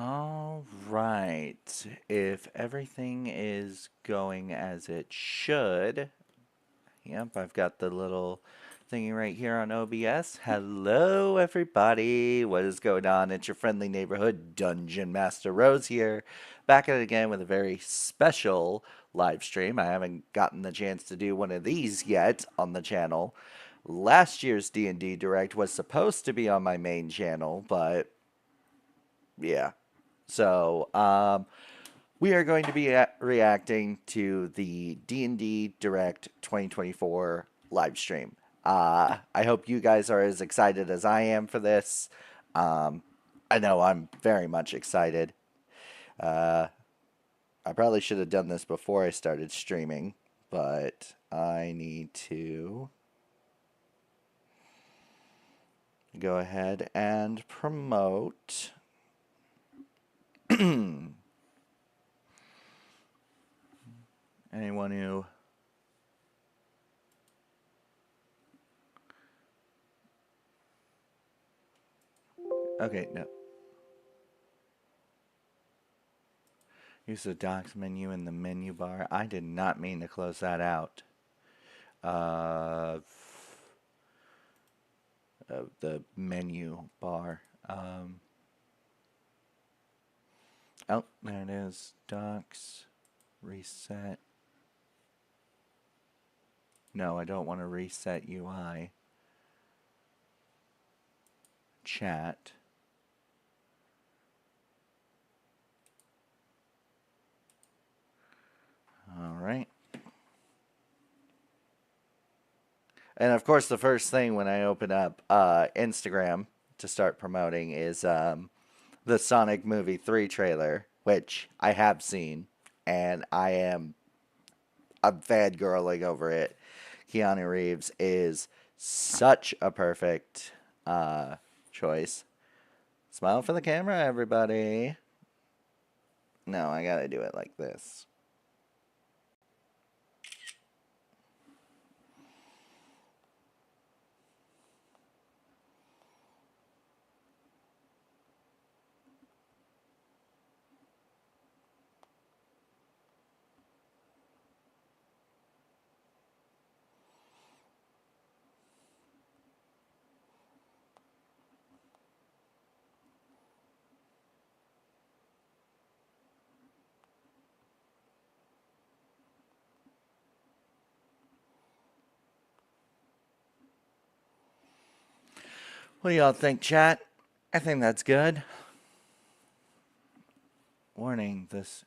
All right. If everything is going as it should, yep, I've got the little thingy right here on OBS. Hello, everybody. What is going on? It's your friendly neighborhood Dungeon Master Rose here, back at it again with a very special live stream. I haven't gotten the chance to do one of these yet on the channel. Last year's D&D Direct was supposed to be on my main channel, but yeah. So, we are going to be reacting to the D&D Direct 2024 live stream. I hope you guys are as excited as I am for this. Um, I know I'm very much excited. Uh, I probably should have done this before I started streaming, but I need to go ahead and promote. Anyone who okay, no. Use the docs menu in the menu bar. I did not mean to close that out. Uh, the menu bar. Oh, there it is. Docs. Reset. No, I don't want to reset UI. Chat. All right. And of course, the first thing when I open up Instagram to start promoting is the Sonic Movie 3 trailer, which I have seen, and I'm fangirling over it. Keanu Reeves is such a perfect choice. Smile for the camera, everybody. No, I gotta do it like this. What do y'all think, chat? I think that's good. Warning, this...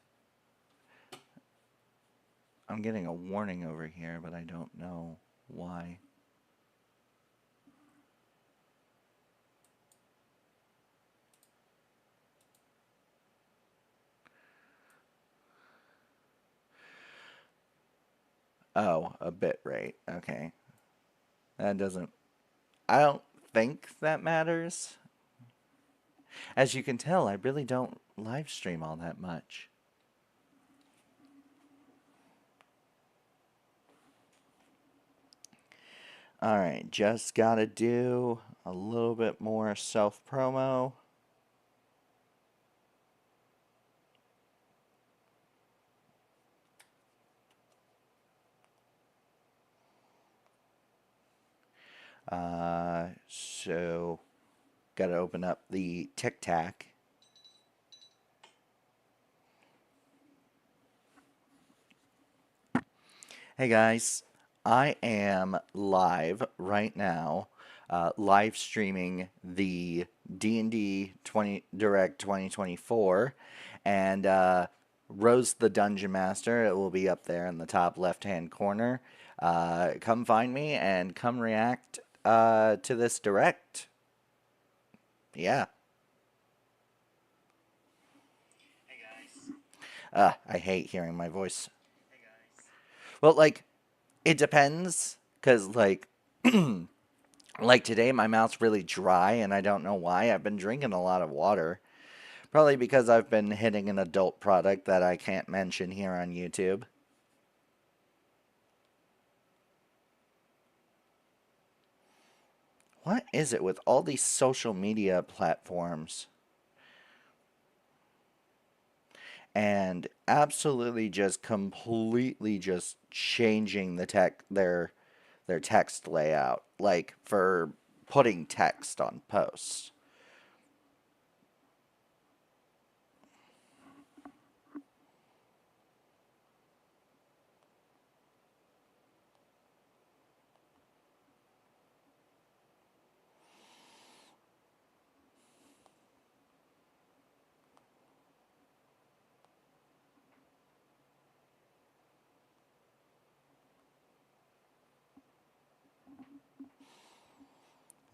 I'm getting a warning over here, but I don't know why. Oh, a bit rate. Okay. That doesn't... I don't think that matters. As you can tell, I really don't live stream all that much. Alright, just gotta do a little bit more self-promo. So, gotta open up the Tic Tac. Hey guys, I am live right now, live streaming the D&D Direct 2024, and Rose the Dungeon Master. It will be up there in the top left-hand corner. Come find me and come react to this direct. Yeah. I hate hearing my voice. Well, like, it depends, because, like, like today my mouth's really dry, and I don't know why. I've been drinking a lot of water. Probably because I've been hitting an adult product that I can't mention here on YouTube. What is it with all these social media platforms? and absolutely just completely just changing their text layout, like for putting text on posts.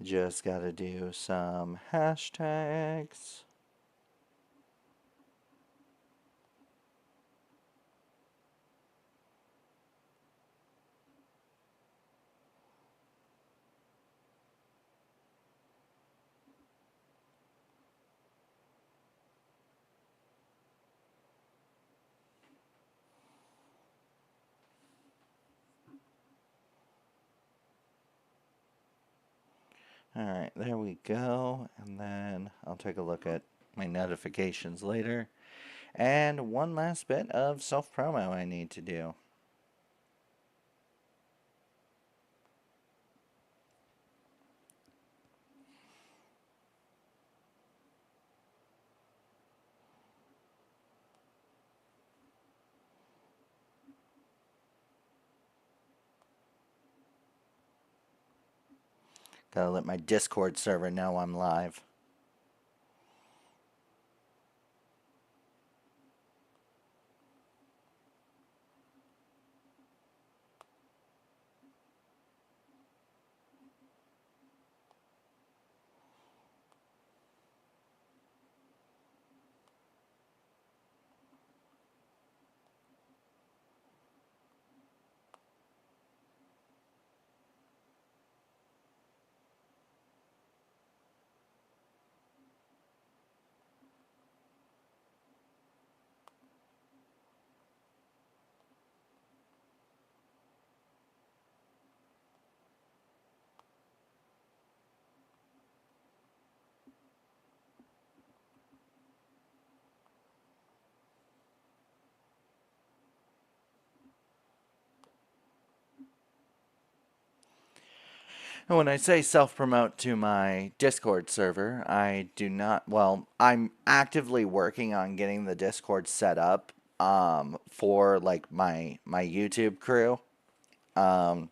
Just gotta do some hashtags. Alright, there we go. And then I'll take a look at my notifications later. And one last bit of self promo I need to do. Gotta let my Discord server know I'm live. And when I say self promote to my Discord server, I do not, well, I'm actively working on getting the Discord set up for like my YouTube crew. Um,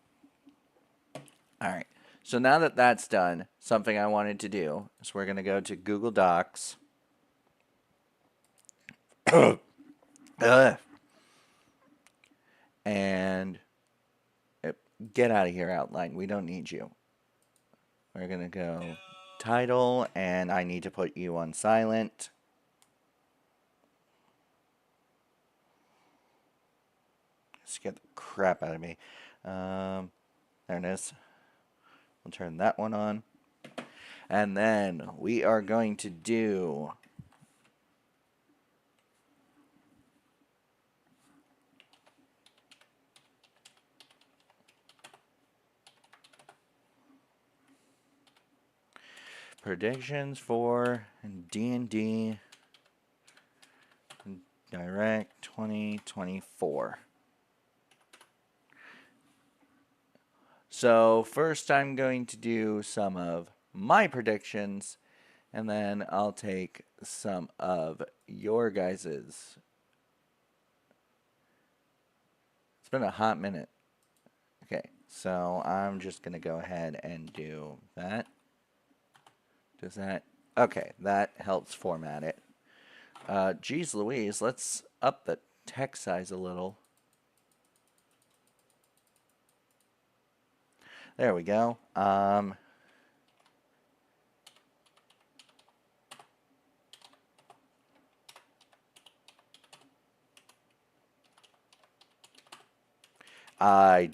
all right. So now that that's done, something I wanted to do is we're going to go to Google Docs. And get out of here, Outline. We don't need you. We're going to go title, and I need to put you on silent. Scare the crap out of me. There it is. We'll turn that one on. And then we are going to do predictions for D&D Direct 2024. So first I'm going to do some of my predictions, and then I'll take some of your guys's. It's been a hot minute. Okay, so I'm just going to go ahead and do that. Does that? Okay, that helps format it. Geez Louise, let's up the text size a little. There we go. I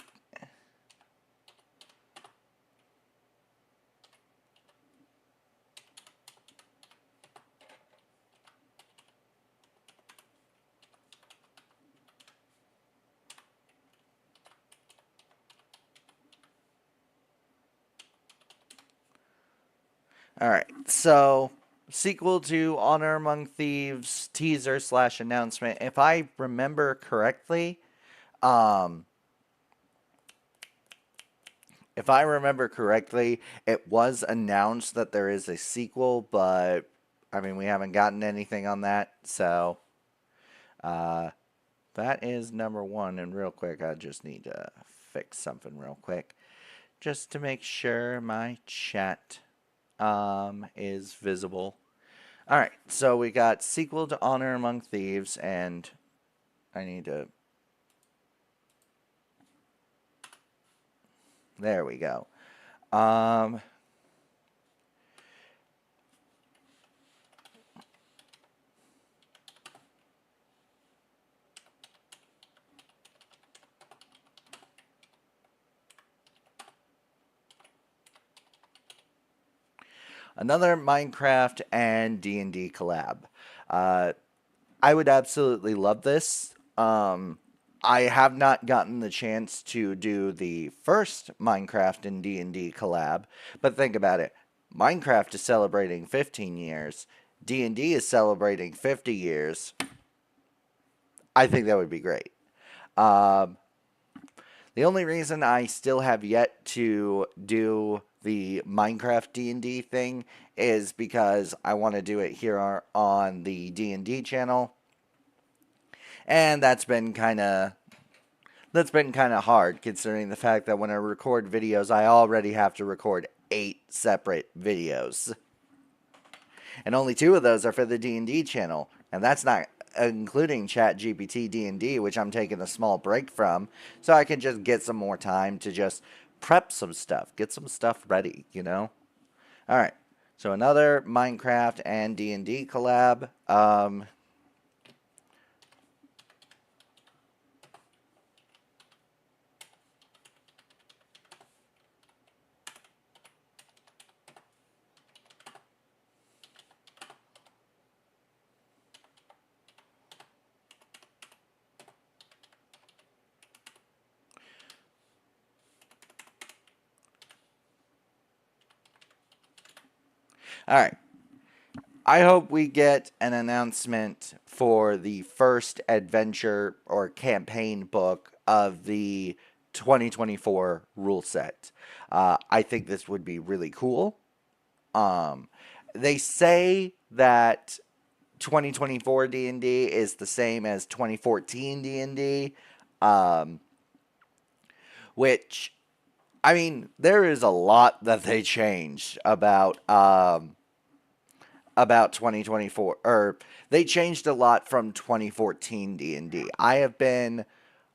All right. So sequel to Honor Among Thieves teaser slash announcement. If I remember correctly, um, it was announced that there is a sequel, but I mean, we haven't gotten anything on that, so uh, that is number one. And real quick, I just need to fix something real quick just to make sure my chat is visible. All right, so we got sequel to Honor Among Thieves, and I need to. There we go. Um, Another Minecraft and D&D collab. Uh, I would absolutely love this. I have not gotten the chance to do the first Minecraft and D&D collab, but think about it. Minecraft is celebrating 15 years. D&D is celebrating 50 years. I think that would be great. Um, the only reason I still have yet to do the Minecraft D&D thing is because I want to do it here on the D&D channel, and that's been kind of hard considering the fact that when I record videos, I already have to record 8 separate videos. And only 2 of those are for the D&D channel, and that's not including ChatGPT D&D, which I'm taking a small break from, so I can just get some more time to just prep some stuff, get some stuff ready, you know? All right. So another Minecraft and D&D collab. All right. I hope we get an announcement for the first adventure or campaign book of the 2024 rule set. I think this would be really cool. Um, they say that 2024 D&D is the same as 2014 D&D, um, which I mean, there is a lot that they changed about 2024, or they changed a lot from 2014 D&D. I've been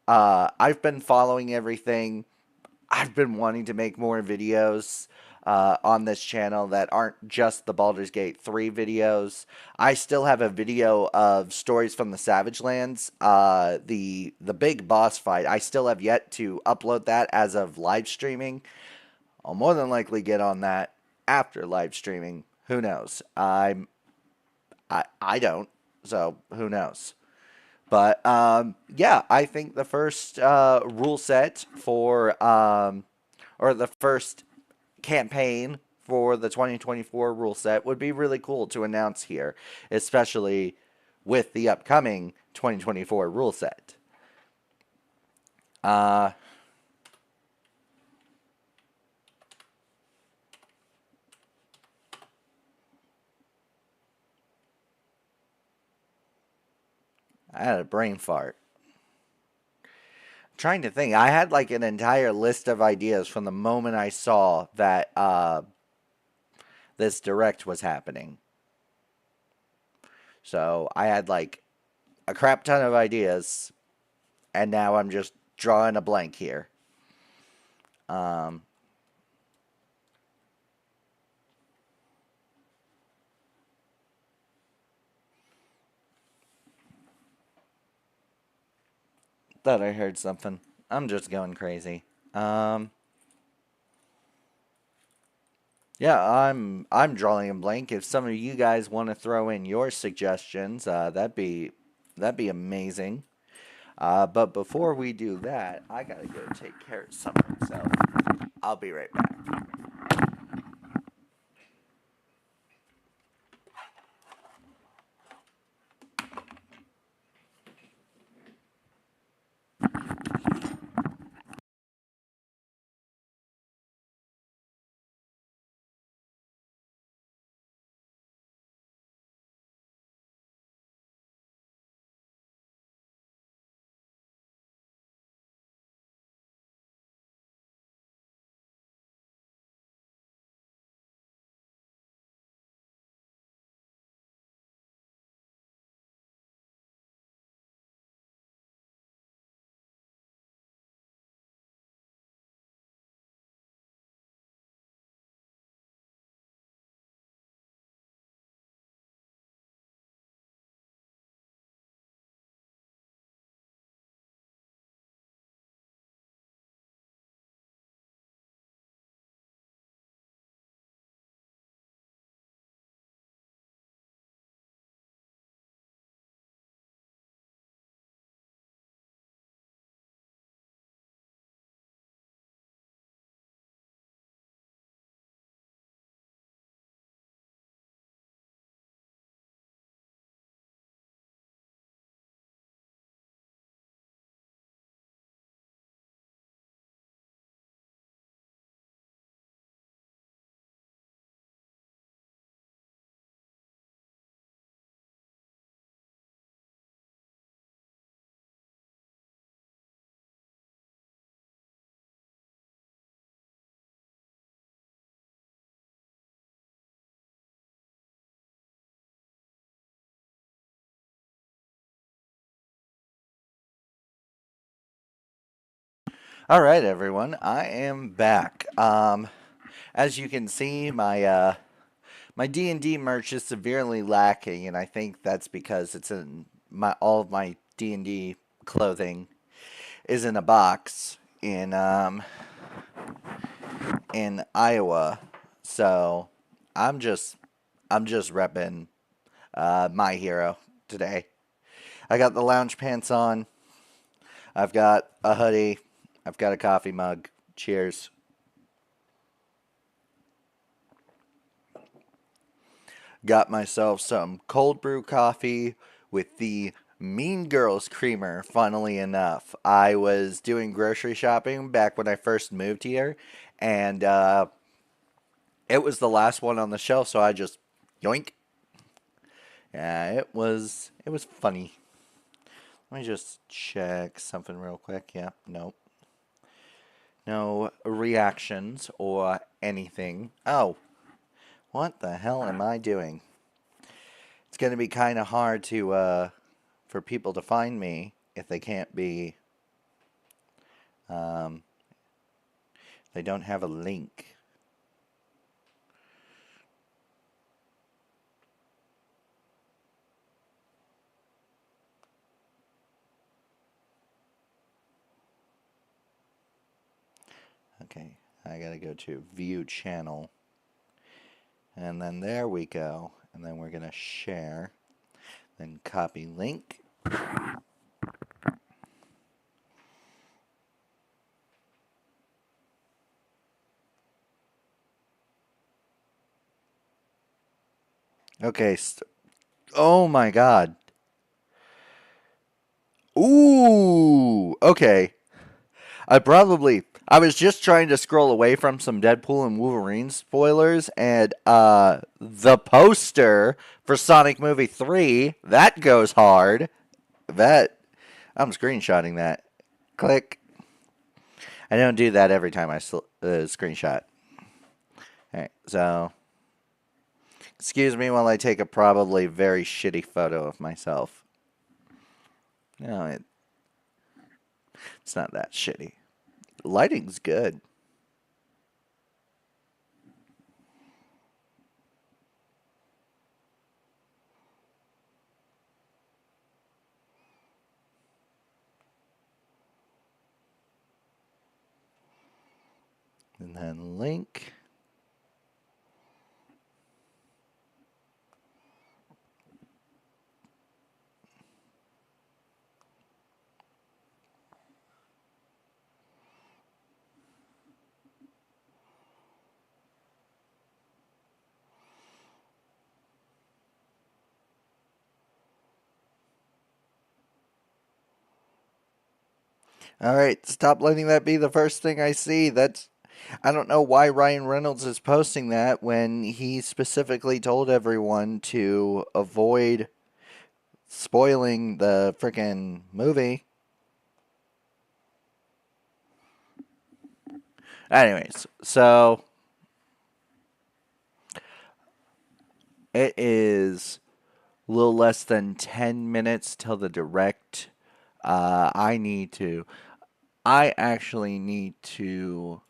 following everything. I've been wanting to make more videos on this channel that aren't just the Baldur's Gate 3 videos. I still have a video of Stories from the Savage Lands, the big boss fight. I still have yet to upload that as of live streaming. I'll more than likely get on that after live streaming. Who knows? I don't, so who knows? But yeah, I think the first rule set for or the first campaign for the 2024 rule set would be really cool to announce here, especially with the upcoming 2024 rule set. Uh, I had a brain fart. Trying to think. I had like an entire list of ideas from the moment I saw that this direct was happening. So I had like a crap ton of ideas, and now I'm just drawing a blank here. Um, Thought I heard something. I'm just going crazy. Um, yeah, I'm drawing a blank. If some of you guys want to throw in your suggestions, that'd be amazing. But before we do that, I gotta go take care of something. So I'll be right back. All right, everyone. I am back. As you can see, my D&D merch is severely lacking, and I think that's because it's in my all of my D&D clothing is in a box in Iowa. So I'm just I'm just repping my hero today. I got the lounge pants on. I've got a hoodie. I've got a coffee mug. Cheers. Got myself some cold brew coffee with the Mean Girls creamer, funnily enough. I was doing grocery shopping back when I first moved here, and it was the last one on the shelf, so I just yoink. Yeah, it was funny. Let me just check something real quick. Yeah, nope. No reactions or anything. Oh, what the hell am I doing? It's gonna be kind of hard to for people to find me if they can't be um, they don't have a link. Okay, I gotta go to view channel, and then there we go, and then we're gonna share, then copy link. Okay, oh my god. Ooh, okay. I was just trying to scroll away from some Deadpool and Wolverine spoilers, and the poster for Sonic Movie 3, that goes hard. That I'm screenshotting that. Click. I don't do that every time I screenshot. Alright, so excuse me while I take a probably very shitty photo of myself. No, it's not that shitty. Lighting's good. And then link. All right, stop letting that be the first thing I see. I don't know why Ryan Reynolds is posting that when he specifically told everyone to avoid spoiling the freaking movie. Anyways, so it is a little less than 10 minutes till the direct. I need to. I actually need to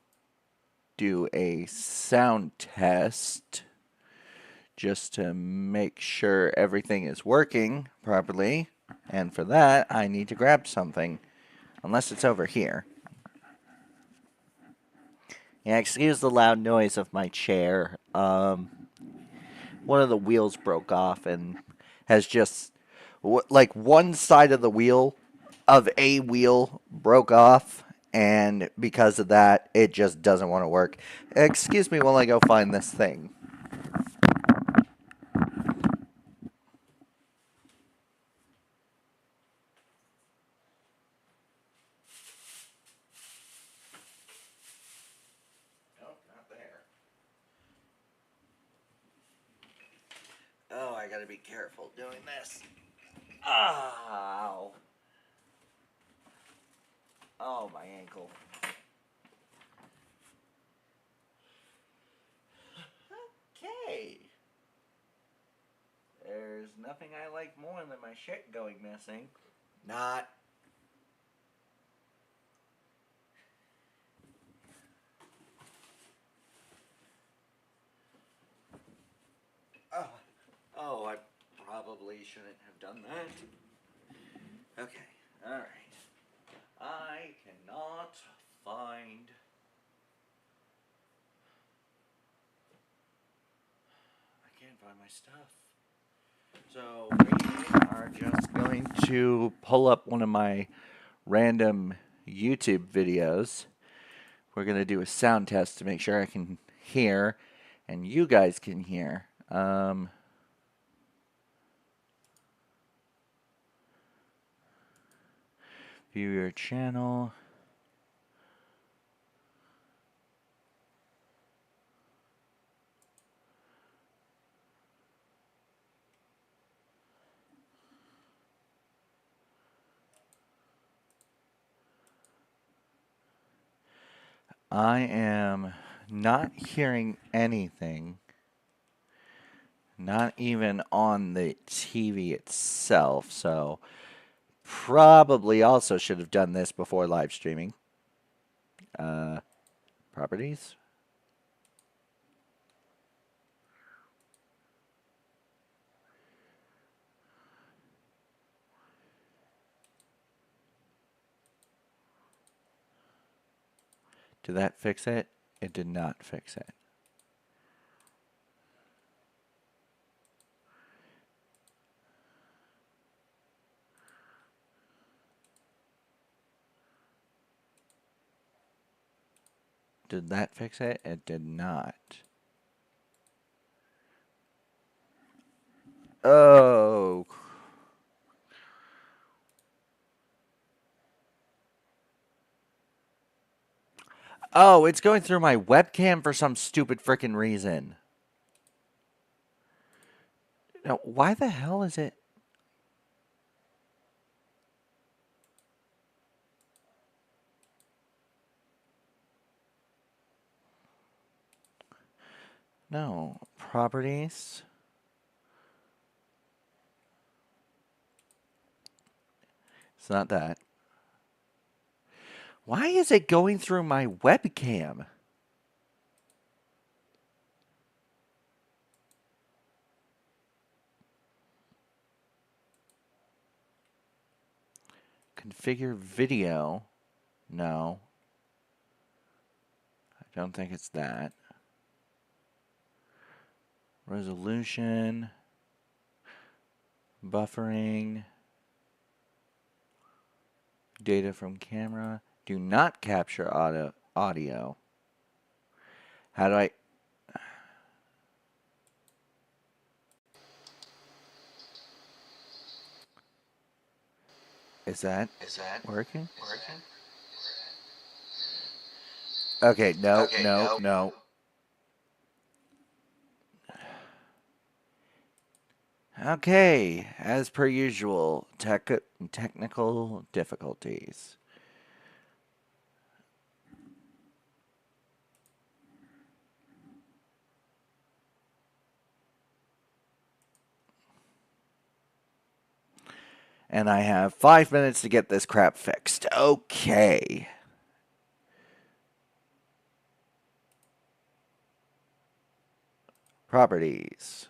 do a sound test just to make sure everything is working properly. And for that, I need to grab something. Unless it's over here. Yeah, excuse the loud noise of my chair. One of the wheels broke off and has just like one side of the wheel of a wheel broke off, and because of that, it just doesn't want to work. Excuse me while I go find this thing. Nope, not there. Oh, I gotta be careful doing this. Ow. Oh, my ankle. Okay. There's nothing I like more than my shit going missing. Not. shouldn't have done that. Okay, alright. I cannot find... I can't find my stuff. So we are just going to pull up one of my random YouTube videos. We're going to do a sound test to make sure I can hear and you guys can hear. View your channel. I am not hearing anything, not even on the TV itself, so probably also should have done this before live streaming. Properties. Did that fix it? It did not fix it. Did that fix it? It did not. Oh. Oh, it's going through my webcam for some stupid frickin' reason. Now, why the hell is it? No. Properties. It's not that. Why is it going through my webcam? Configure video. No. I don't think it's that. Resolution. Buffering. Data from camera. Do not capture audio. How do I... Is that working? Okay, no. Okay, as per usual, technical difficulties. And I have 5 minutes to get this crap fixed. Okay. Properties.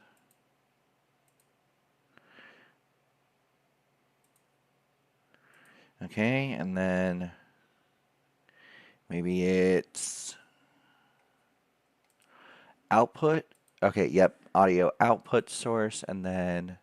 Okay, and then maybe it's output. Okay, yep, audio output source, and then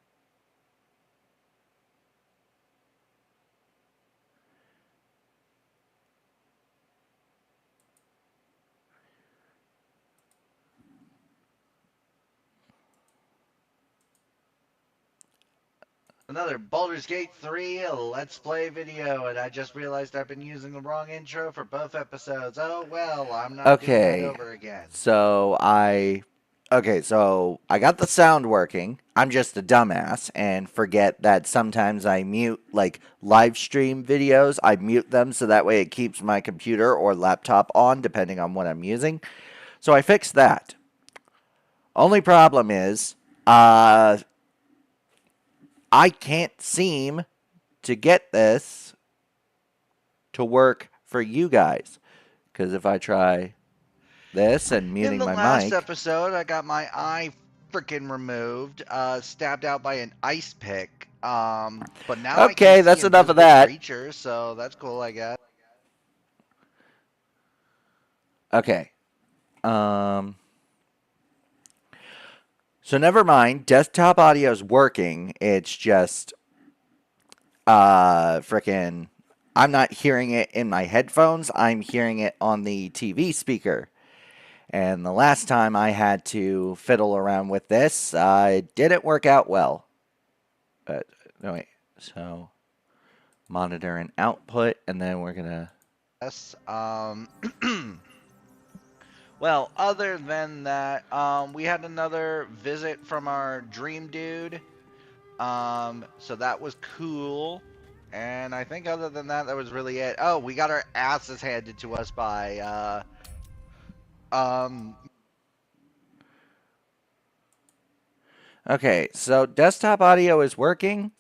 another Baldur's Gate 3 Let's Play video, and I just realized I've been using the wrong intro for both episodes. Oh, well, I'm not doing that over again. So I got the sound working. I'm just a dumbass and forget that sometimes I mute, like, live stream videos. I mute them so that way it keeps my computer or laptop on, depending on what I'm using. So I fixed that. Only problem is, I can't seem to get this to work for you guys. Because if I try this and muting my mic. In the last episode, I got my freaking removed, stabbed out by an ice pick. But now I can Okay, see that's enough of invisible that. creatures, so that's cool, I guess. Okay. Um. So never mind. Desktop audio is working. It's just freaking. I'm not hearing it in my headphones. I'm hearing it on the TV speaker. And the last time I had to fiddle around with this, it didn't work out well. But no wait. So monitor and output, and then we're gonna. Yes. Well, other than that, we had another visit from our dream dude. So that was cool. And I think other than that, that was really it. Oh, we got our asses handed to us by um Okay, so desktop audio is working.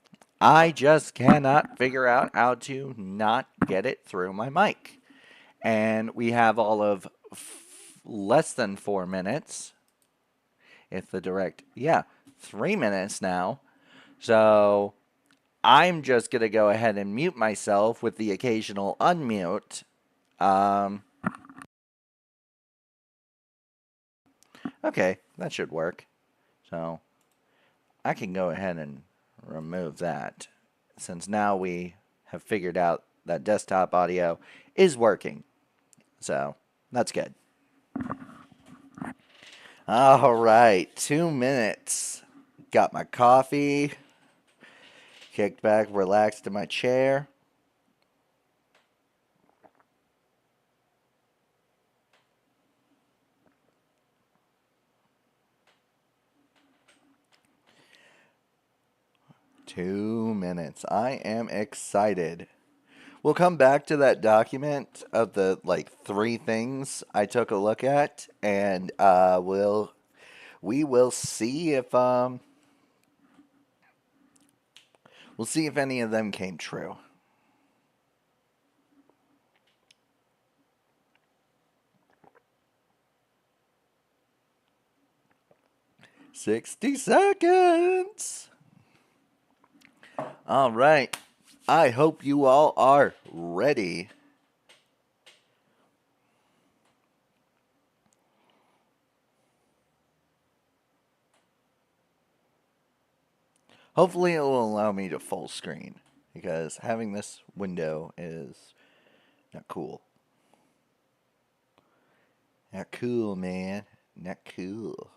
I just cannot figure out how to not get it through my mic. And we have all of less than 4 minutes. If the direct, yeah, 3 minutes now. So I'm just going to go ahead and mute myself with the occasional unmute. Um, okay, that should work. So I can go ahead and remove that since now we have figured out that desktop audio is working. So that's good. All right, 2 minutes. Got my coffee, kicked back, relaxed in my chair. $2 minutes. I am excited. We'll come back to that document of the like 3 things I took a look at, and we will see if we'll see if any of them came true. $60. All right. I hope you all are ready. Hopefully it will allow me to full screen because having this window is not cool. Not cool, man. Not cool.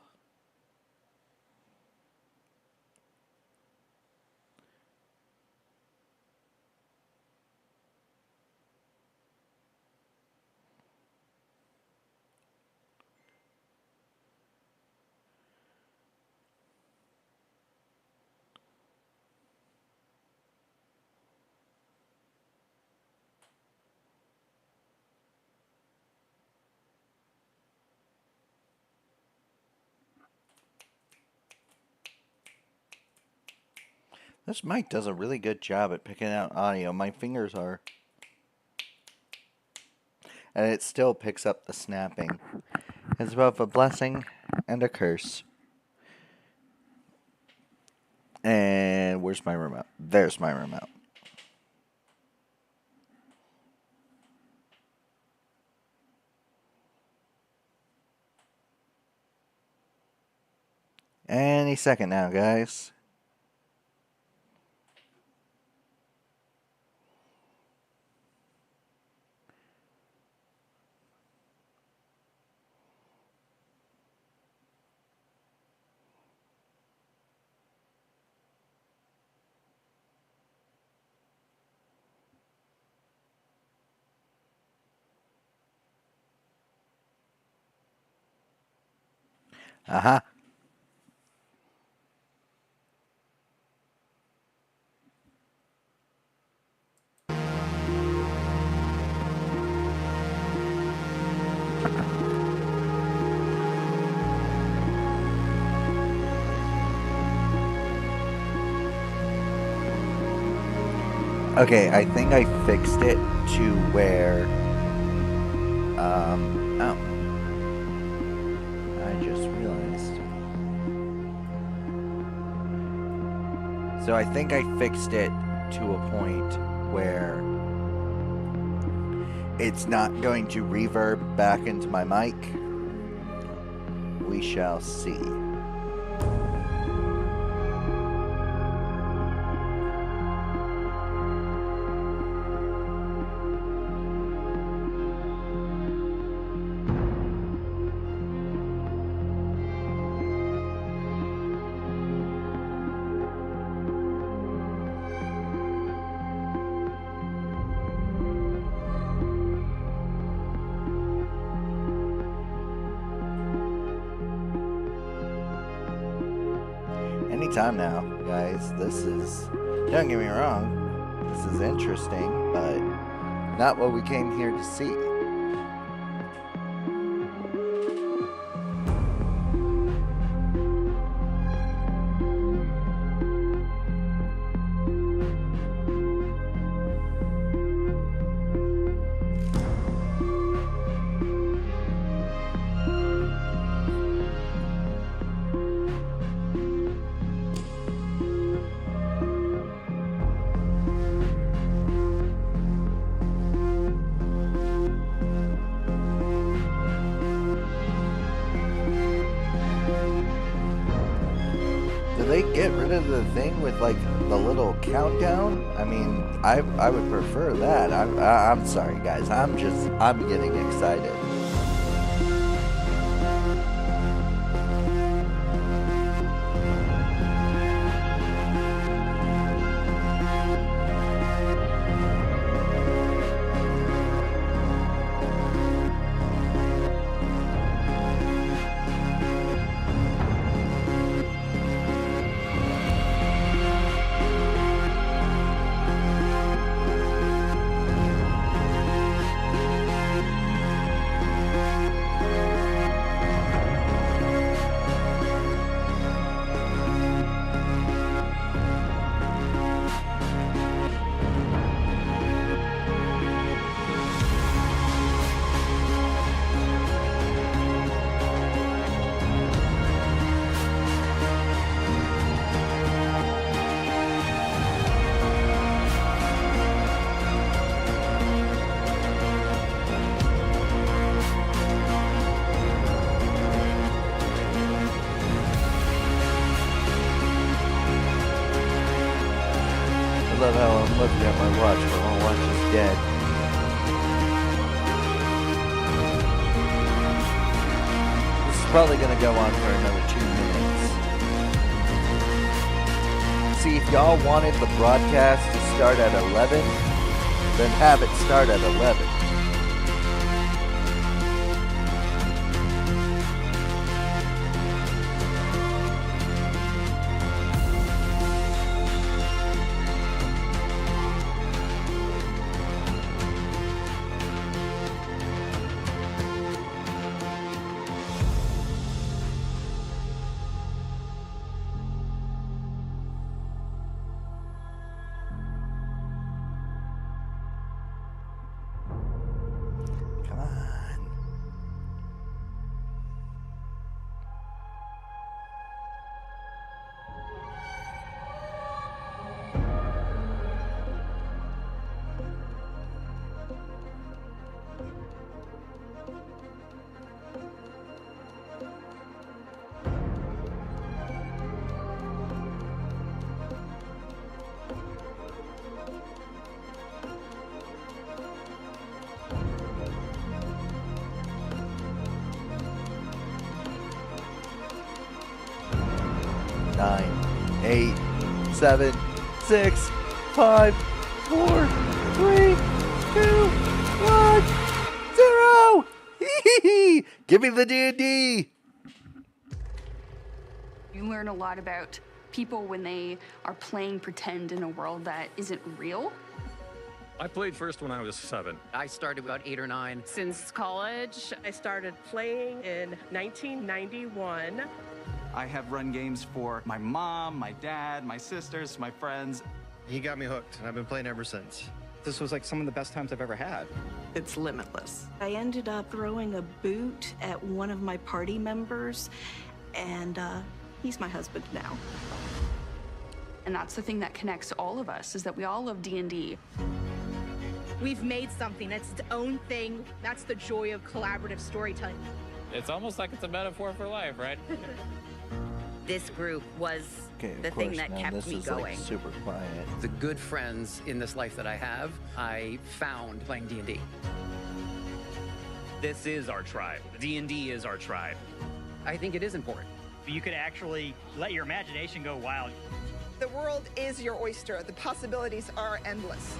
This mic does a really good job at picking out audio. My fingers are. And it still picks up the snapping. It's both a blessing and a curse. And where's my remote? There's my remote. Any second now, guys. Uh-huh. Okay, I think I fixed it to where oh. I just realized. So I think I fixed it to a point where it's not going to reverb back into my mic. We shall see. Anytime now, guys. Don't get me wrong, this is interesting, but not what we came here to see. They get rid of the thing with like the little countdown. I mean, I would prefer that. I'm sorry, guys. I'm getting excited. I love how I'm looking at my watch, but my watch is dead. This is probably going to go on for another 2 minutes. See, if y'all wanted the broadcast to start at 11, then have it start at 11. Come on. Nine, 8, 7, 6, 5, 4, 3, 2, 1, 0. Give me the D&D. You learn a lot about people when they are playing pretend in a world that isn't real. I played first when I was 7. I started about 8 or 9. Since college, I started playing in 1991. I have run games for my mom, my dad, my sisters, my friends. He got me hooked, and I've been playing ever since. This was like some of the best times I've ever had. It's limitless. I ended up throwing a boot at one of my party members, and he's my husband now. And that's the thing that connects all of us, is that we all love D&D. We've made something that's its own thing. That's the joy of collaborative storytelling. It's almost like it's a metaphor for life, right? This group was Okay, the of thing course, that now kept this me is going. like super quiet. The good friends in this life that I have, I found playing D&D. This is our tribe. D&D is our tribe. I think it is important. You could actually let your imagination go wild. The world is your oyster. The possibilities are endless.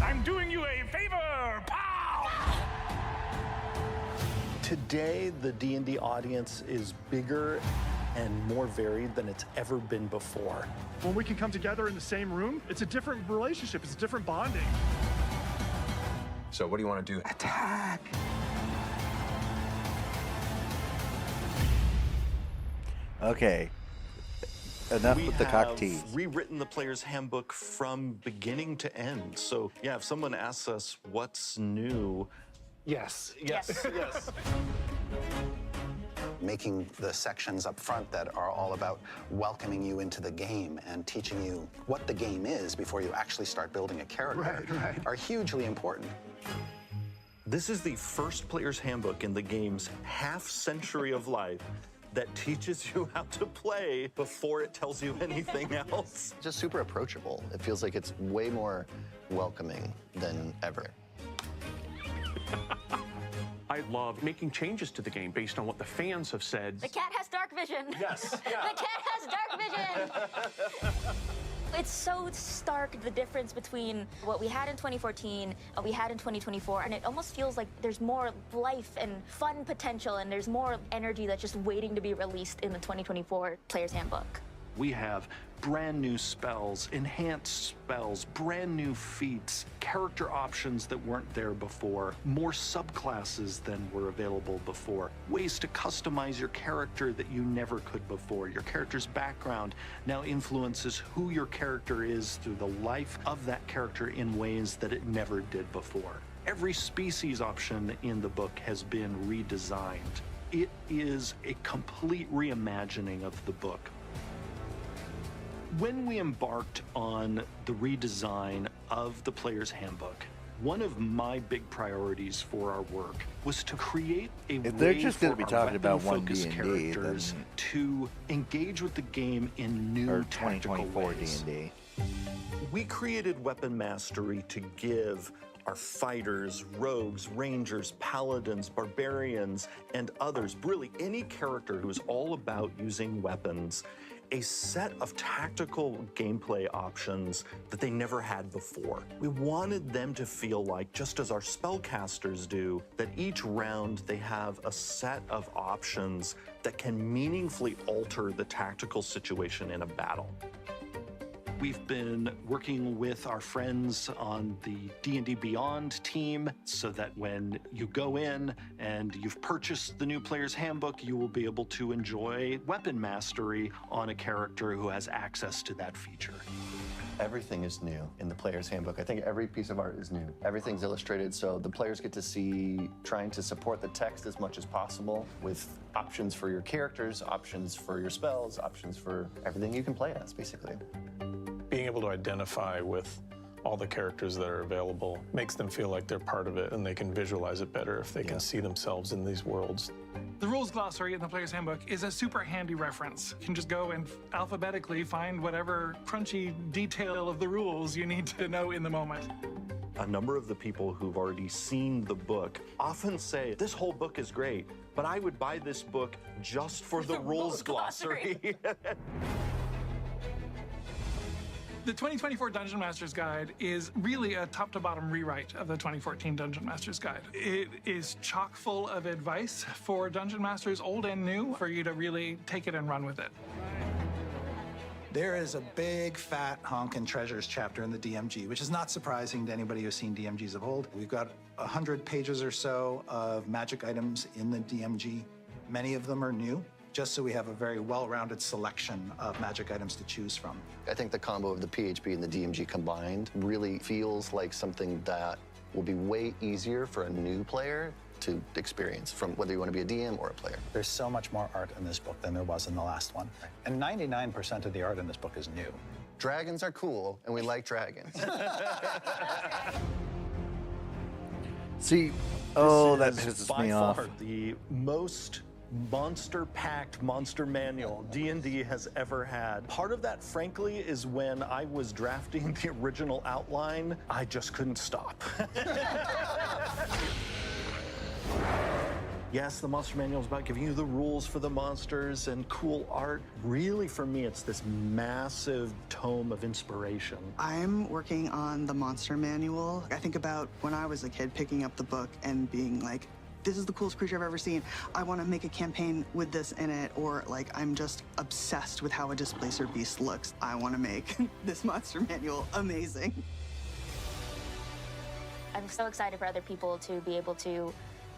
I'm doing you a favor! Pow! Today, the D&D audience is bigger and more varied than it's ever been before. When we can come together in the same room, it's a different relationship, it's a different bonding. So what do you want to do? Attack! Okay. Enough with the cock tease. We have rewritten the player's handbook from beginning to end. So, yeah, if someone asks us what's new, yes. Making the sections up front that are all about welcoming you into the game and teaching you what the game is before you actually start building a character are hugely important. This is the first player's handbook in the game's half-century of life that teaches you how to play before it tells you anything else. Just super approachable. It feels like it's way more welcoming than ever. I love making changes to the game based on what the fans have said. The cat has dark vision. Yes. The cat has dark vision. It's so stark, the difference between what we had in 2014 and we had in 2024, and it almost feels like there's more life and fun potential, and there's more energy that's just waiting to be released in the 2024 Player's Handbook. We have brand new spells, enhanced spells, brand new feats, character options that weren't there before, more subclasses than were available before, ways to customize your character that you never could before. Your character's background now influences who your character is through the life of that character in ways that it never did before. Every species option in the book has been redesigned. It is a complete reimagining of the book. When we embarked on the redesign of the Player's Handbook, one of my big priorities for our work was to create a If they're way just for going to be our talking about one weapon-focused D&D, characters then to engage with the game in new or tactical 2024 ways. D&D. We created Weapon Mastery to give our fighters, rogues, rangers, paladins, barbarians, and others, really any character who is all about using weapons, a set of tactical gameplay options that they never had before. We wanted them to feel like, just as our spellcasters do, that each round they have a set of options that can meaningfully alter the tactical situation in a battle. We've been working with our friends on the D&D Beyond team so that when you go in and you've purchased the new Player's Handbook, you will be able to enjoy Weapon Mastery on a character who has access to that feature. Everything is new in the Player's Handbook. I think every piece of art is new. Everything's illustrated, so the players get to see trying to support the text as much as possible with options for your characters, options for your spells, options for everything you can play as, basically. Being able to identify with all the characters that are available makes them feel like they're part of it, and they can visualize it better if they can see themselves in these worlds. The rules glossary in the Player's Handbook is a super handy reference. You can just go and alphabetically find whatever crunchy detail of the rules you need to know in the moment. A number of the people who've already seen the book often say, this whole book is great, but I would buy this book just for the rules glossary. The 2024 Dungeon Master's Guide is really a top-to-bottom rewrite of the 2014 Dungeon Master's Guide. It is chock full of advice for Dungeon Masters, old and new, for you to really take it and run with it. There is a big, fat honkin' treasures chapter in the DMG, which is not surprising to anybody who's seen DMGs of old. We've got 100 pages or so of magic items in the DMG. Many of them are new, just so we have a very well-rounded selection of magic items to choose from. I think the combo of the PHP and the DMG combined really feels like something that will be way easier for a new player to experience, from whether you want to be a DM or a player. There's so much more art in this book than there was in the last one. And 99% of the art in this book is new. Dragons are cool, and we like dragons. See, oh, that This is pisses by me far off. the most monster-packed monster manual D&D has ever had. Part of that, frankly, is when I was drafting the original outline, I just couldn't stop. Yes, the monster manual is about giving you the rules for the monsters and cool art. Really, for me, it's this massive tome of inspiration. I'm working on the monster manual. I think about when I was a kid picking up the book and being like, this is the coolest creature I've ever seen. I want to make a campaign with this in it. Or like, I'm just obsessed with how a displacer beast looks. I want to make this monster manual amazing. I'm so excited for other people to be able to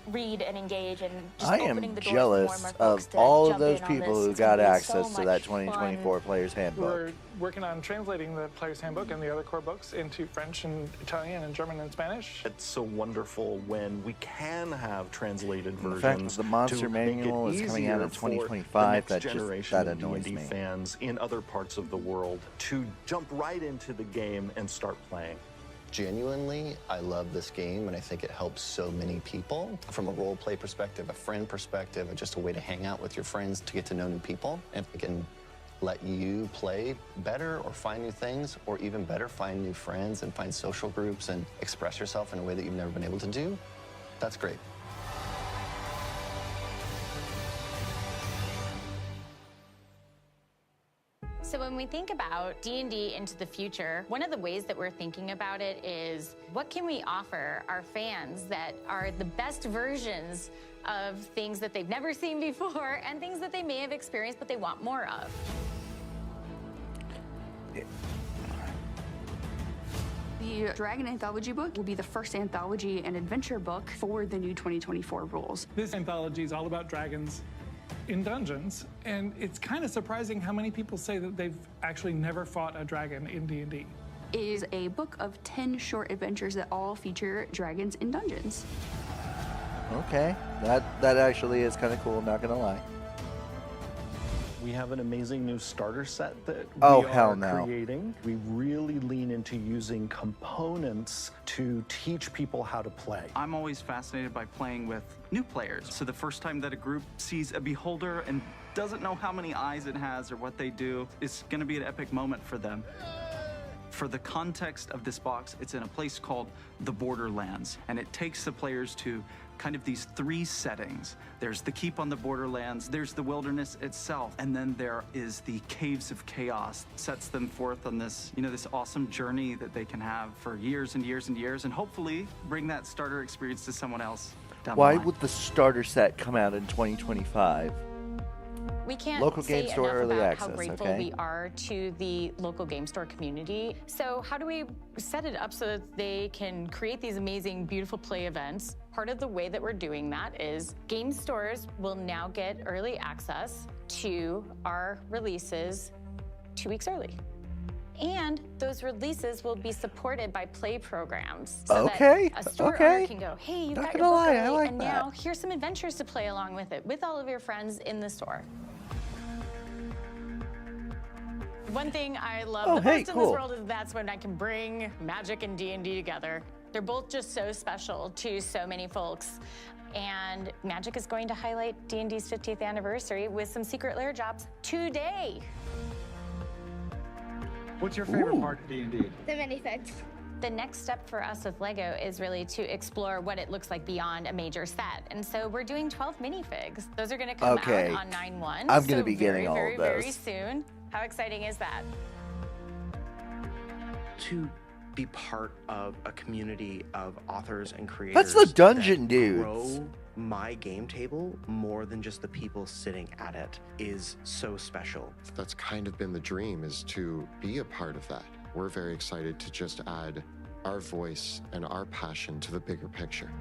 read and engage and just I opening am the doors for more and more jealous folks of to all of jump those in on people this. who It's gonna got be access so to that much 2024 fun. Player's Handbook. We're working on translating the Player's Handbook and the other core books into French and Italian and German and Spanish. It's so wonderful when we can have translated And the versions. fact that the monster to make it manual is coming out in easier for the 2025, next that just generation that of annoys D&D me. fans in other parts of the world to jump right into the game and start playing. Genuinely, I love this game, and I think it helps so many people from a role play perspective, a friend perspective, and just a way to hang out with your friends to get to know new people. And if it can let you play better or find new things, or even better, find new friends and find social groups and express yourself in a way that you've never been able to do, that's great. So when we think about D&D into the future, one of the ways that we're thinking about it is what can we offer our fans that are the best versions of things that they've never seen before and things that they may have experienced but they want more of. The Dragon Anthology book will be the first anthology and adventure book for the new 2024 rules. This anthology is all about dragons in dungeons, and it's kind of surprising how many people say that they've actually never fought a dragon in D&D. It is a book of 10 short adventures that all feature dragons in dungeons. Okay, that actually is kind of cool, not gonna lie. We have an amazing new starter set that Oh, we hell are no. creating. We really lean into using components to teach people how to play. I'm always fascinated by playing with new players. So the first time that a group sees a beholder and doesn't know how many eyes it has or what they do, it's going to be an epic moment for them. For the context of this box, it's in a place called the Borderlands, and it takes the players to kind of these three settings. There's the keep on the Borderlands, there's the wilderness itself, and then there is the Caves of Chaos. It sets them forth on this, this awesome journey that they can have for years and years and years, and hopefully bring that starter experience to someone else down Why the line. would the starter set come out in 2025? We can't Local say game store enough early about access, how grateful okay? we are to the local game store community. So how do we set it up so that they can create these amazing, beautiful play events? Part of the way that we're doing that is game stores will now get early access to our releases 2 weeks early. And those releases will be supported by play programs. So Okay, that a store okay. owner can go, hey, you've Not got gonna your book lie, I early, like and that. now here's some adventures to play along with it, with all of your friends in the store. One thing I love Oh, the hey, most in cool. this world is that's when I can bring Magic and D&D together. They're both just so special to so many folks. And Magic is going to highlight D&D's 50th anniversary with some secret lair drops today. What's your favorite part of D&D? The minifigs. The next step for us with LEGO is really to explore what it looks like beyond a major set. And so we're doing 12 minifigs. Those are going to come Okay. out on 9/1. I'm gonna so be getting all very, of very those. soon. How exciting is that? To be part of a community of authors and creators. That's the dungeon that dudes. Grow my game table more than just the people sitting at it is so special. That's kind of been the dream, is to be a part of that. We're very excited to just add our voice and our passion to the bigger picture.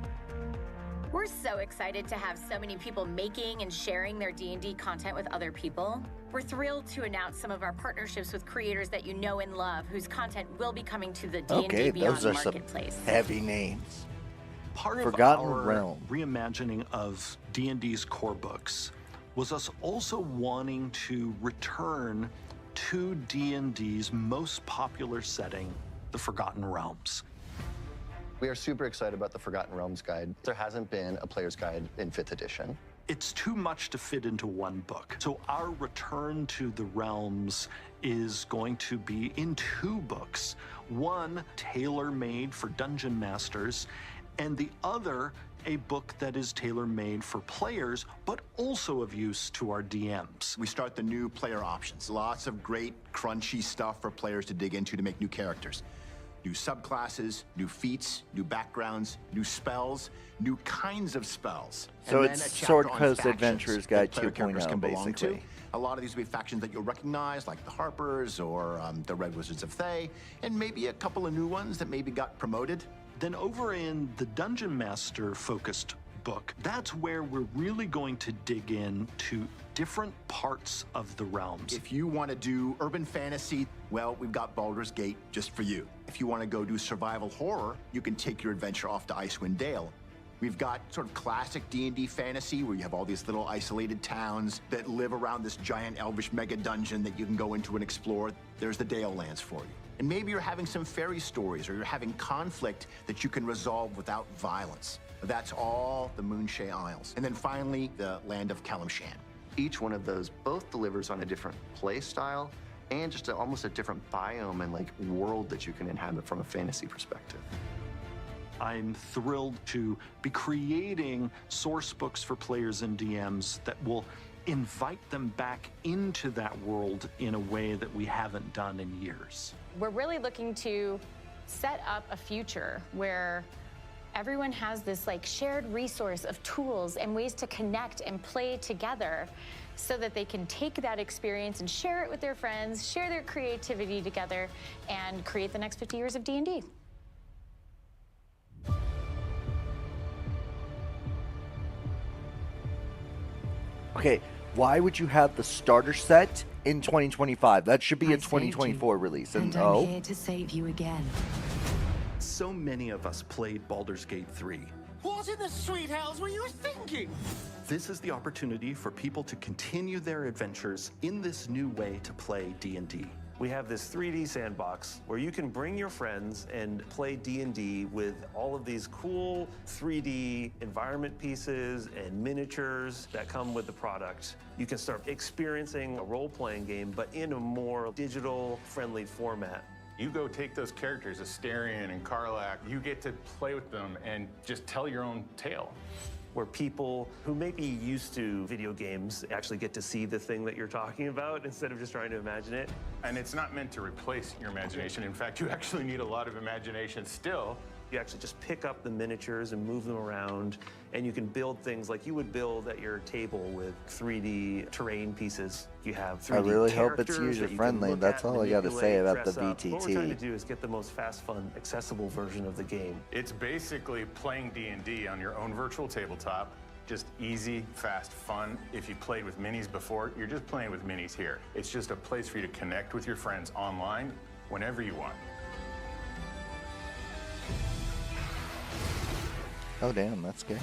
We're so excited to have so many people making and sharing their D&D content with other people. We're thrilled to announce some of our partnerships with creators that you know and love, whose content will be coming to the D&D Okay, Beyond those are some marketplace. heavy names. Part of Forgotten our Realm. reimagining of D&D's core books was us also wanting to return to D&D's most popular setting, the Forgotten Realms. We are super excited about the Forgotten Realms guide. There hasn't been a player's guide in 5th edition. It's too much to fit into one book. So our return to the realms is going to be in 2 books. One tailor-made for dungeon masters, and the other a book that is tailor-made for players, but also of use to our DMs. We start the new player options. Lots of great, crunchy stuff for players to dig into to make new characters. New subclasses, new feats, new backgrounds, new spells, new kinds of spells. So And then it's a chapter Sword on Coast factions Adventures that Guide player characters 2.0, can belong to. basically. A lot of these will be factions that you'll recognize, like the Harpers or the Red Wizards of Thay, and maybe a couple of new ones that maybe got promoted. Then over in the Dungeon Master focused book, that's where we're really going to dig into different parts of the realms. If you want to do urban fantasy, well, we've got Baldur's Gate just for you. If you want to go do survival horror, you can take your adventure off to Icewind Dale. We've got sort of classic D&D fantasy where you have all these little isolated towns that live around this giant elvish mega dungeon that you can go into and explore. There's the Dale Lands for you. And maybe you're having some fairy stories or you're having conflict that you can resolve without violence. That's all the Moonshae Isles. And then finally, the land of Kalimshan. Each one of those both delivers on a different play style and just almost a different biome and like world that you can inhabit from a fantasy perspective. I'm thrilled to be creating source books for players and DMs that will invite them back into that world in a way that we haven't done in years. We're really looking to set up a future where everyone has this like shared resource of tools and ways to connect and play together so that they can take that experience and share it with their friends, share their creativity together, and create the next 50 years of D&D. Okay, why would you have the starter set in 2025? That should be a 2024 release. And I'm here to save you again. So many of us played Baldur's Gate 3. What in the sweet hells were you thinking? This is the opportunity for people to continue their adventures in this new way to play D&D. We have this 3D sandbox where you can bring your friends and play D&D with all of these cool 3D environment pieces and miniatures that come with the product. You can start experiencing a role-playing game, but in a more digital-friendly format. You go take those characters, Asterion and Karlak, you get to play with them and just tell your own tale. Where people who may be used to video games actually get to see the thing that you're talking about instead of just trying to imagine it. And it's not meant to replace your imagination. In fact, you actually need a lot of imagination still. You actually just pick up the miniatures and move them around, and you can build things like you would build at your table with 3D terrain pieces. You have 3D I really hope it's characters that you can user-friendly. look That's at, all I got to say manipulate, about the dress up. What we're trying to BTT. do is get the most fast, fun, accessible version of the game. It's basically playing D&D on your own virtual tabletop. Just easy, fast, fun. If you played with minis before, you're just playing with minis here. It's just a place for you to connect with your friends online whenever you want. Oh, damn, that's good.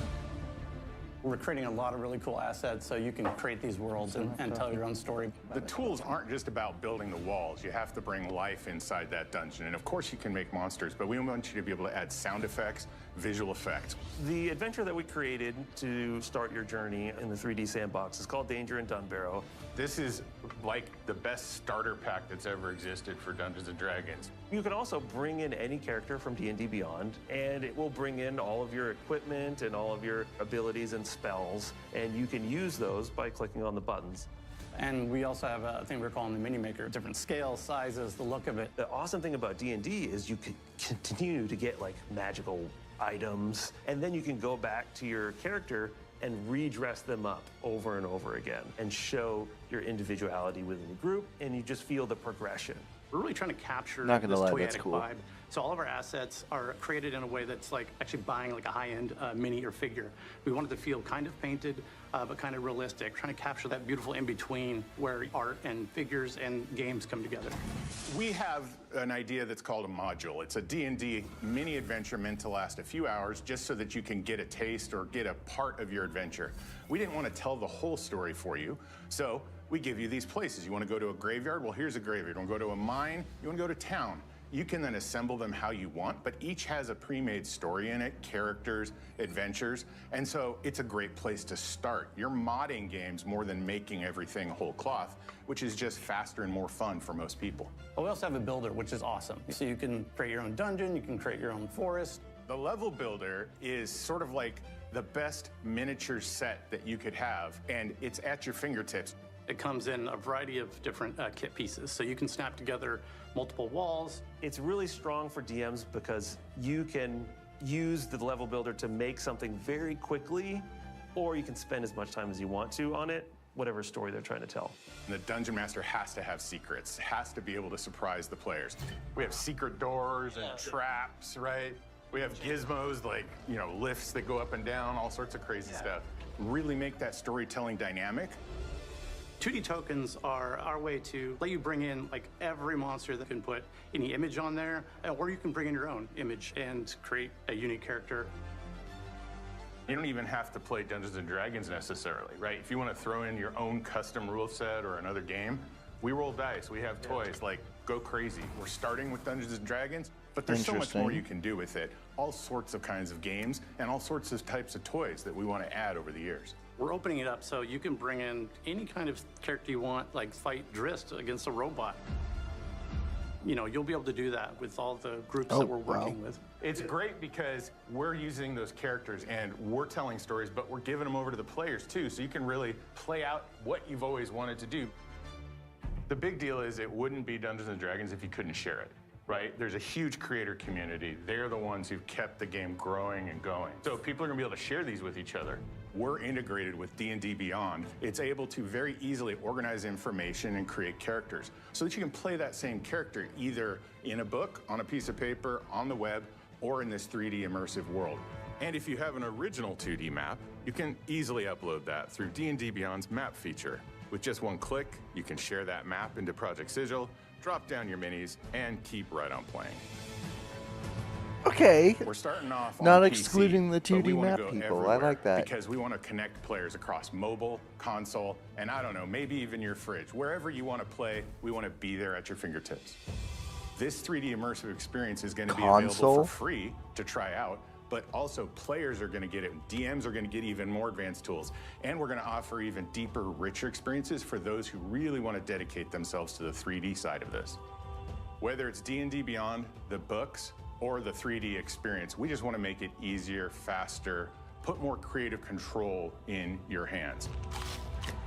We're creating a lot of really cool assets so you can create these worlds and tell your own story. The tools aren't just about building the walls. You have to bring life inside that dungeon. And of course you can make monsters, but we want you to be able to add sound effects, visual effects. The adventure that we created to start your journey in the 3D sandbox is called Danger in Dunbarrow. This is like the best starter pack that's ever existed for Dungeons & Dragons. You can also bring in any character from D&D Beyond, and it will bring in all of your equipment and all of your abilities and spells, and you can use those by clicking on the buttons. And we also have a thing we're calling the Mini Maker. Different scales, sizes, the look of it. The awesome thing about D&D is you can continue to get like magical items, and then you can go back to your character and redress them up over and over again and show your individuality within the group, and you just feel the progression. We're really trying to capture Not gonna this lie, toyetic that's cool. vibe. So all of our assets are created in a way that's like actually buying like a high-end mini or figure. We wanted to feel kind of painted, but kind of realistic, trying to capture that beautiful in-between where art and figures and games come together. We have an idea that's called a module. It's a D&D mini adventure meant to last a few hours just so that you can get a taste or get a part of your adventure. We didn't want to tell the whole story for you, so We give you these places. You want to go to a graveyard? Well, here's a graveyard. You want to go to a mine? You want to go to town? You can then assemble them how you want, but each has a pre-made story in it, characters, adventures, and so it's a great place to start. You're modding games more than making everything whole cloth, which is just faster and more fun for most people. But we also have a builder, which is awesome. So you can create your own dungeon, you can create your own forest. The level builder is sort of like the best miniature set that you could have, and it's at your fingertips. It comes in a variety of different kit pieces, so you can snap together multiple walls. It's really strong for DMs because you can use the level builder to make something very quickly, or you can spend as much time as you want to on it, whatever story they're trying to tell. The Dungeon Master has to have secrets, has to be able to surprise the players. We have secret doors and traps, right? We have gizmos like, lifts that go up and down, all sorts of crazy stuff. Really make that storytelling dynamic. 2D tokens are our way to let you bring in like every monster that can put any image on there, or you can bring in your own image and create a unique character. You don't even have to play Dungeons and Dragons necessarily, right? If you want to throw in your own custom rule set or another game, we roll dice, we have toys, like go crazy. We're starting with Dungeons and Dragons, but there's so much more you can do with it. All sorts of kinds of games and all sorts of types of toys that we want to add over the years. We're opening it up so you can bring in any kind of character you want, like fight Drist against a robot. You'll be able to do that with all the groups that we're working with. It's great because we're using those characters and we're telling stories, but we're giving them over to the players too, so you can really play out what you've always wanted to do. The big deal is it wouldn't be Dungeons and Dragons if you couldn't share it, right? There's a huge creator community. They're the ones who've kept the game growing and going. So people are gonna be able to share these with each other. We're integrated with D&D Beyond. It's able to very easily organize information and create characters so that you can play that same character either in a book, on a piece of paper, on the web, or in this 3D immersive world. And if you have an original 2D map, you can easily upload that through D&D Beyond's map feature. With just one click, you can share that map into Project Sigil, drop down your minis, and keep right on playing. Okay. We're starting off not on excluding PC, the but we 2D wanna map go people. I everywhere like that. because we want to connect players across mobile, console, and I don't know, maybe even your fridge. Wherever you want to play, we want to be there at your fingertips. This 3D immersive experience is going to be available Console? for free to try out, but also players are going to get it. DMs are going to get even more advanced tools, and we're going to offer even deeper, richer experiences for those who really want to dedicate themselves to the 3D side of this. Whether it's D&D Beyond, the books, or the 3D experience, we just want to make it easier, faster, put more creative control in your hands.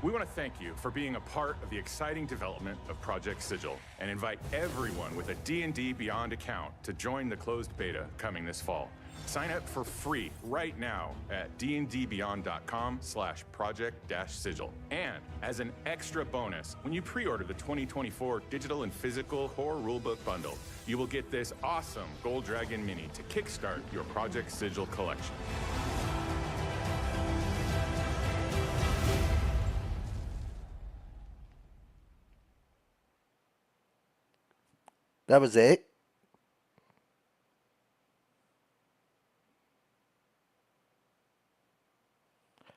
We want to thank you for being a part of the exciting development of Project Sigil and invite everyone with a D&D Beyond account to join the closed beta coming this fall. Sign up for free right now at dndbeyond.com/project-sigil. And as an extra bonus, when you pre-order the 2024 digital and physical horror rulebook bundle, you will get this awesome Gold Dragon Mini to kickstart your Project Sigil collection. That was it?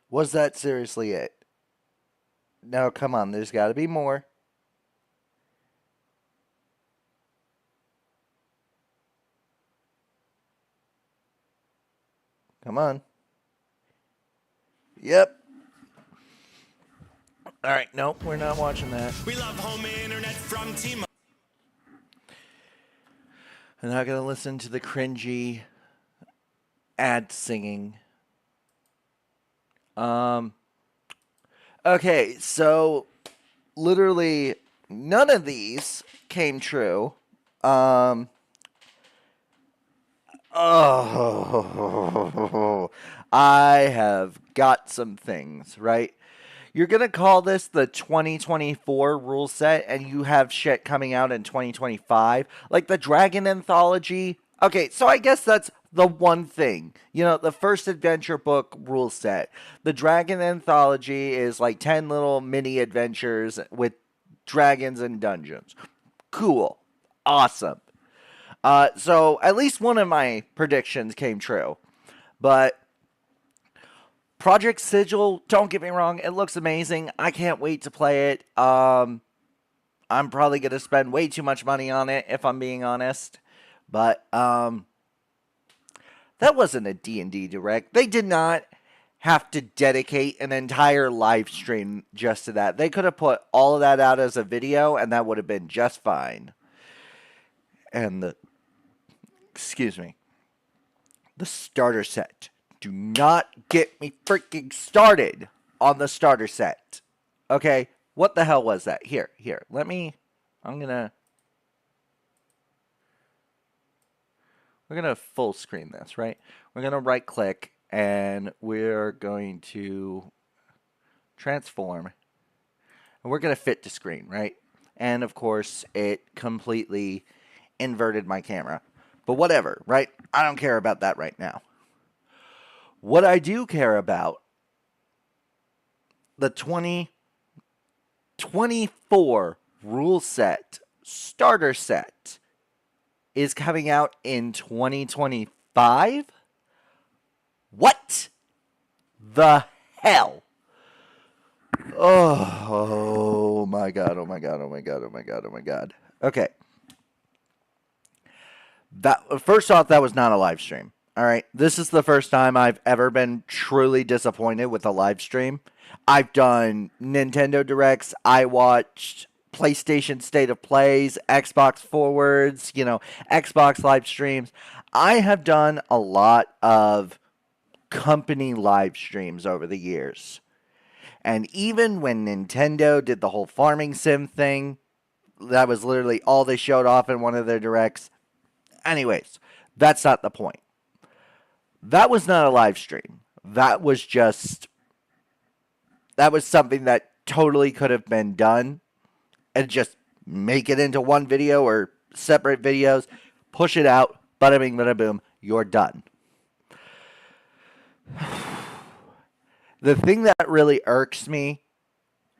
Was that seriously it? No, come on. There's got to be more. Come on. Yep. All right. Nope, we're not watching that. We love home internet from T-Mobile. I'm not going to listen to the cringy ad singing. Okay, so literally none of these came true. Oh, I have got some things, right? You're going to call this the 2024 rule set, and you have shit coming out in 2025? Like the Dragon Anthology? Okay, so I guess that's the one thing. You know, the first adventure book rule set. The Dragon Anthology is like 10 little mini adventures with dragons and dungeons. Cool. Awesome. So at least one of my predictions came true. But Project Sigil, don't get me wrong, it looks amazing. I can't wait to play it. I'm probably going to spend way too much money on it, if I'm being honest. But that wasn't a D&D Direct. They did not have to dedicate an entire live stream just to that. They could have put all of that out as a video, and that would have been just fine. And the starter set. Do not get me freaking started on the starter set. Okay, what the hell was that? Here, we're gonna full screen this, right? We're gonna right click and we're going to transform and we're gonna fit to screen, right? And of course it completely inverted my camera, but whatever, right? I don't care about that right now. What I do care about, the 2024 rule set starter set is coming out in 2025? What the hell? Oh my god, oh my god, oh my god, oh my god, oh my god. Okay. First off, that was not a live stream. All right. This is the first time I've ever been truly disappointed with a live stream. I've done Nintendo Directs. I watched PlayStation State of Plays, Xbox Forwards, Xbox live streams. I have done a lot of company live streams over the years. And even when Nintendo did the whole farming sim thing, that was literally all they showed off in one of their directs. Anyways, that's not the point. That was not a live stream. That was something that totally could have been done and just make it into one video or separate videos, push it out, bada bing, bada boom, you're done. The thing that really irks me,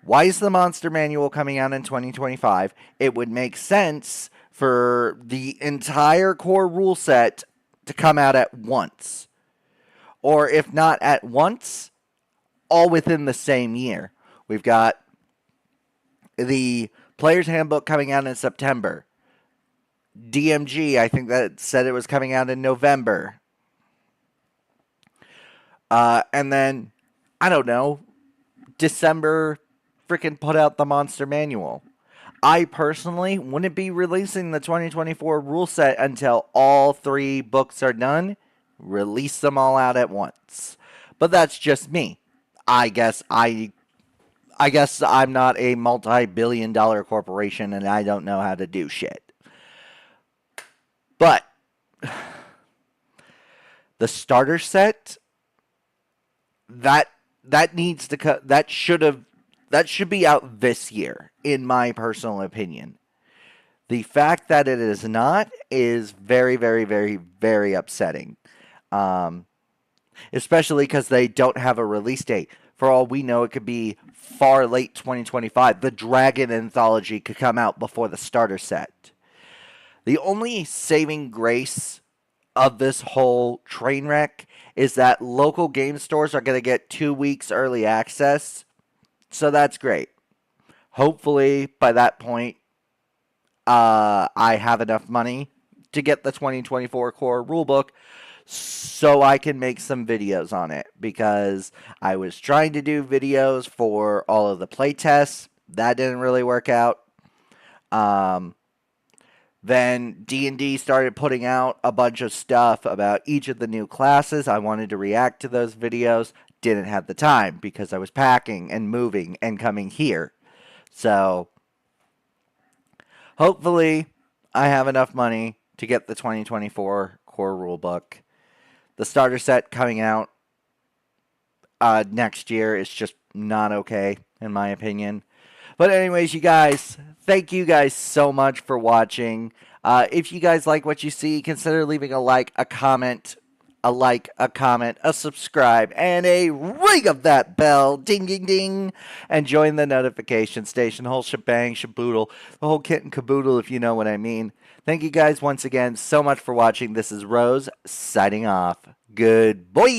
why is the Monster Manual coming out in 2025? It would make sense for the entire core rule set to come out at once. Or if not at once, all within the same year. We've got the Player's Handbook coming out in September. DMG, I think that said it was coming out in November. And then, I don't know, December freaking put out the Monster Manual. I personally wouldn't be releasing the 2024 rule set until all 3 books are done. Release them all out at once. But that's just me. I guess I'm not a multi-billion-dollar corporation and I don't know how to do shit. But the starter set, that needs to that should be out this year, in my personal opinion. The fact that it is not is very, very, very, very upsetting. Especially because they don't have a release date. For all we know, it could be far late 2025. The Dragon Anthology could come out before the starter set. The only saving grace of this whole train wreck is that local game stores are going to get 2 weeks early access. So that's great. Hopefully, by that point, I have enough money to get the 2024 core rulebook so I can make some videos on it, because I was trying to do videos for all of the playtests. That didn't really work out. Then D&D started putting out a bunch of stuff about each of the new classes. I wanted to react to those videos. Didn't have the time because I was packing and moving and coming here. So hopefully I have enough money to get the 2024 core rulebook. The starter set coming out next year is just not okay, in my opinion. But anyways, you guys, thank you guys so much for watching. If you guys like what you see, consider leaving a like, a comment, a subscribe, and a ring of that bell. Ding, ding, ding. And join the notification station. The whole shebang, shaboodle. The whole kit and caboodle, if you know what I mean. Thank you guys once again so much for watching. This is Rose signing off. Good boy.